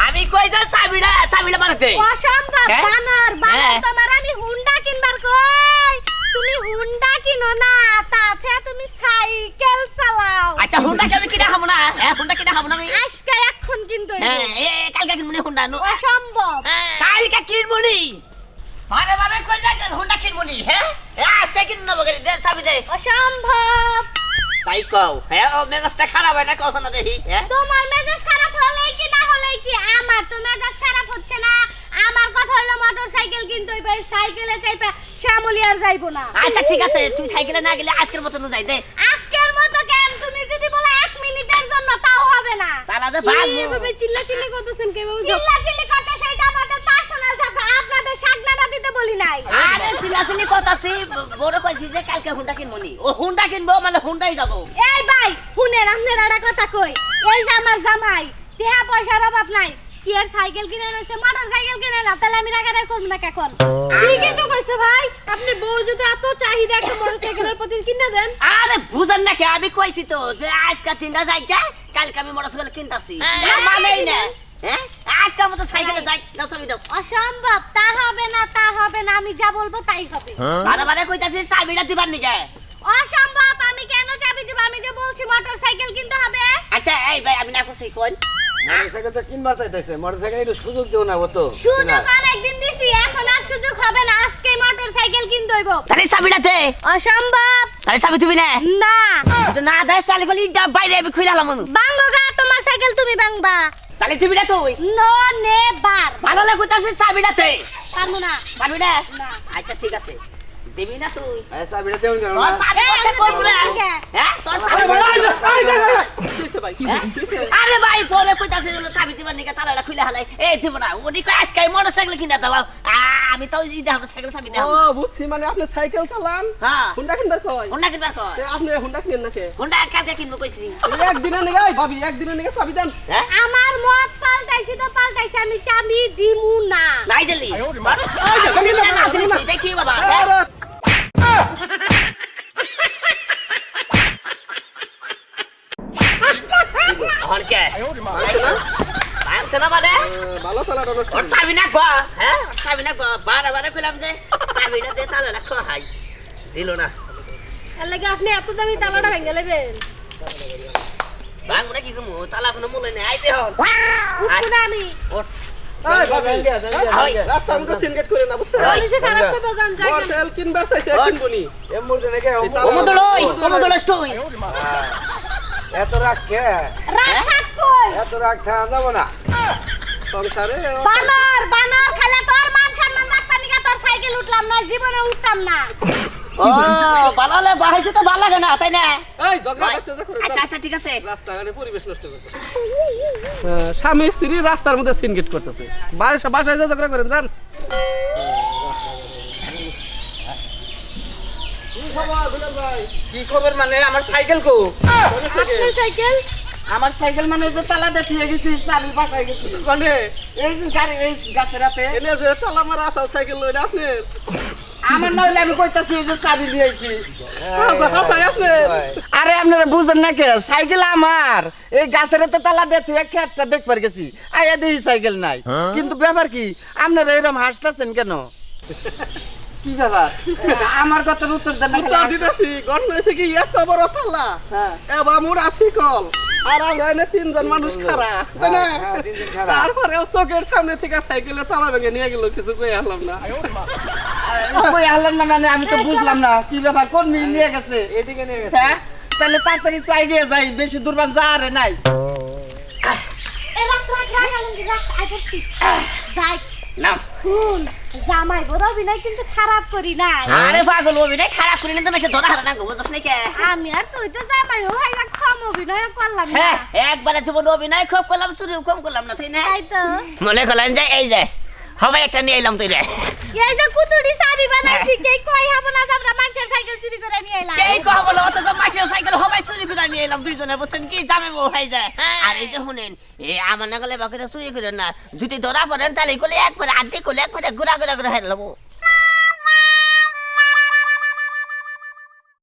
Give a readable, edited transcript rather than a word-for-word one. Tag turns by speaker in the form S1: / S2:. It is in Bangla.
S1: আমি কই যে চাবিটা বানাতে
S2: অসম্ভব বানর তোমার আমি হুন্ডা কিনবার কই তুমি হুন্ডা কিনো না তাতে তুমি সাইকেল চালাও
S1: আচ্ছা হুন্ডা আমি কিনা খাবো না হুন্ডা কিনা খাবো না আমি
S2: আজকে এখন কিনতে
S1: কালকে কিনবো হুন্ডা
S2: অসম্ভব
S1: কালকে কিনবো নি বারে কই যে হুন্ডা কিনবো নি আজকে কিনবো বগেরি দে চাবি দে
S2: অসম্ভব
S1: তাই কও ও মেজাজটা খারাপ হয় না কও না দেখি
S2: তোমার মেজাজ খারাপ হলে কি না হলে কি আমার তো মেজাজ খারাপ হচ্ছে না আমার কথা হলো মোটরসাইকেল কিনতে হইবে সাইকেলে চাইবে শ্যামলি আর যাইবো না
S1: আচ্ছা ঠিক আছে তুই সাইকেলে না গেলে আজকের মতো যাই দে
S2: আজকের মতো কেন তুমি যদি বলে 1 মিনিটের জন্য তাও হবে না
S1: তাহলে যে ভাগ
S2: এভাবে চিল্লাচিল্লি করতেছেন কিভাবে চিল্লাচিল্লি করতে সেটা আমাদের পার্সোনাল ব্যাপার আপনাদের সাগনাটা দিতে বলি নাই
S1: আরে চিল্লাচিল্লি করতাছি বড় কইছি যে কালকে হুন্ডা কিনবো নি ও হুন্ডা কিনবো মানে হুন্ডাই যাবো
S2: এই ভাই শুনেন আপনারা একটা কথা কই এই যে আমার জামাই টাকা পয়সার অভাব নাই কি আর সাইকেল কিনে এনেছে মোটরসাইকেল কিনে না তাহলে আমি রাগারে করব না কখন
S3: ঠিকই তো কইছে ভাই আপনি বউর যদি এত চাহিদা একটা মোটরসাইকেলের প্রতি কিনে দেন
S1: আরে বুঝেন না কে আমি কইছি তো যে আজকে তিনটা যাইতে কালকে আমি মোটরসাইকেল কিনতাছি মানেই না আজকে মতো সাইকেলে যাই দাও চাবি দাও
S2: অসম্ভব তা হবে না আমি যা বলবো তাই হবে
S1: বারে কইতাছি চাবিটা দিবার নিকে
S2: অসম্ভব আমি কেন চাবি দিব আমি যে বলছি মোটরসাইকেল কিনতে হবে
S1: আচ্ছা এই ভাই আমি না কইছি কোন
S4: মোটরসাইকেল তো কিনবার চাইতেছে মোটরসাইকেল একটু সুযোগ দেও না তো
S2: সুযোগ অনেকদিন দিছি এখন আর সুযোগ হবে না আজকে মোটরসাইকেল কিনতে হইব
S1: তাহলে চাবিটা দে
S2: অসম্ভব
S1: তাহলে চাবি দিবি না
S2: না
S1: তো না দেখ তাহলে গলি বাইরে আমি খুইলালাম আমি
S2: বাংগো গা তোমার সাইকেল তুমি বাংবা
S1: তাহলে দিবি না তুই
S2: নো নেভার
S1: ভালো লাগে কইতাছিস চাবিটা দে
S2: পারবো না
S1: পারবি না
S2: না।
S1: আচ্ছা ঠিক আছে দিবি না তুই
S4: চাবিটা দেও না
S1: তোর চাবি বসে করব না তোর চাবি আরে ভাই পরে কইতাছিস চাবি দিবার নিকে তালাটা খুলে হালাই এই দিব না উনি কই আজকে মোটরসাইকেল কিনা দাও আমি তো এই দাম সাইকেল চাবি দাও
S4: ও বুঝছি মানে আপনি সাইকেল চালান
S1: হ্যাঁ
S4: হুন্ডা কিনবার কই
S1: হুন্ডা কিনবার কই
S4: আপনি হুন্ডা কিনেন না কে
S1: হুন্ডা কাজে কিনবো কইছি
S4: একদিনের নিগে ভাবি একদিনের নিগে চাবি দেন
S2: আমার মত পাল্টাইছি তো পাল্টাইছি আমি চাবি দিমু না
S1: নাই দিলি দেখি বাবা और क्या আছে না মানে
S4: ভালো চালাটা নষ্ট
S1: ওর চাবি না গো চাবি না গো বারে কইলাম যে চাবিটা দে তালা রাখো হাই দিল না
S3: এর লাগে আপনি এত দামি তালাটা ভেঙে নেবেন
S1: ভাঙ না কি কমু তালা কোনো মূল্য নেই আইতে হল
S2: উঠবো না আমি
S1: ওঠ
S4: এই ভাবি রাস্তার মধ্যে সিনগেট করে না বুঝছেন
S3: পুলিশে খারাপ করে যান যাই
S4: মোটরসাইকেল কিনবার চাইছে কিনবনি এমন নাকি
S1: কমদলই স্টই
S4: এত রাখ কে
S2: রাখাত কই
S4: এত রাখ থাকা যাব না সংসারে
S2: বানর খেলে তোর মান সম্মান রাখতা নিকা তোর সাইকেল উঠলাম না জীবনে উঠতাম না
S1: ও বালালে বাহাইছে তো ভালো লাগে না তাই না
S4: এই ঝগড়া করতে যা করে
S1: আচ্ছা ঠিক আছে
S4: রাস্তাঘাটে পরিবেশ নষ্ট করতেছে স্বামী স্ত্রী রাস্তার মধ্যে সিনগেট করতেছে বাসায় যা ঝগড়া করেন জান
S5: কি খবর মানে আমার সাইকেল কো
S3: আপনার সাইকেল
S5: আমার সাইকেল মানে যে তালা দেখে গেছি চাবি বাসায় গেছি
S4: কোনে
S5: এই যে গাড়ি এই গাছের রাতে
S4: এনে যে তালা মারা আসল সাইকেল লই না আপনি
S5: আমার নইলে আমি কইতাছি এই যে চাবি দিয়েছি
S4: হাসাই আপনি
S5: আরে আপনারা বুঝেন না কে সাইকেল আমার এই গাছের রাতে তালা দেখে একটা দেখবার গেছি আয়া দেখি সাইকেল নাই কিন্তু ব্যাপার কি আপনারা এরকম হাসতেছেন কেন কি ব্যাপার আমার কথার উত্তর দেন না
S4: উত্তর
S5: খালি
S4: দিতেছি ঘটনা হয়েছে কি এত বড় তালা
S5: হ্যাঁ
S4: এবার মোর আসি কল আর আমরা এনে তিনজন মানুষ খারা তাই না
S5: হ্যাঁ, তিনজন খাড়া।
S4: তারপরে চোখের সামনে থেকে সাইকেলে তালা ভেঙে নিয়ে গেল কিছু কই আনলাম না
S5: কই আনলেন না মানে আমি তো বুঝলাম না কি ব্যাপার কোন মিল নিয়ে গেছে
S4: এদিকে নিয়ে গেছে
S5: হ্যাঁ তাহলে তাড়াতাড়ি একটু আইডিয়া যাই বেশি দূরবান যা আরে নাই
S2: এ রাখ আইছি যাই
S1: না
S2: শুন জামাই বড় অভিনয় কিন্তু খারাপ করি না
S1: আরে পাগল অভিনয় খারাপ করে নিতে মেশে ধরা হারা না গো বুঝছ নাকি
S2: আমি আর তুই তো জামাই ও হাইরা কম অভিনয় করলাম না
S1: হ্যাঁ একবারে জীবন অভিনয় খুব করলাম চুরি কম করলাম না তাই না
S2: তাই তো
S1: মনে করলাম যে এই যে হবে একটা নিয়ে এলাম তুই রে
S2: এই যে কুতুড়ি চাবি বানাইছি কে কই হবো না আমরা মানুষের সাইকেল চুরি করে নিয়ে এলাম
S1: এই কহ বলো অত তো মাসের সাইকেল হবে চুরি করে নিয়ে এলাম দুইজনে বুঝছেন কি জামে বউ হয়ে যায় আর এই যে শুনেন এই আমার না গলে বাকিটা চুরি করেন না যদি ধরা পড়েন তাহলে কলে একবারে আড্ডি কলে একবারে ঘুরা ঘুরা ঘুরা হেরে লবো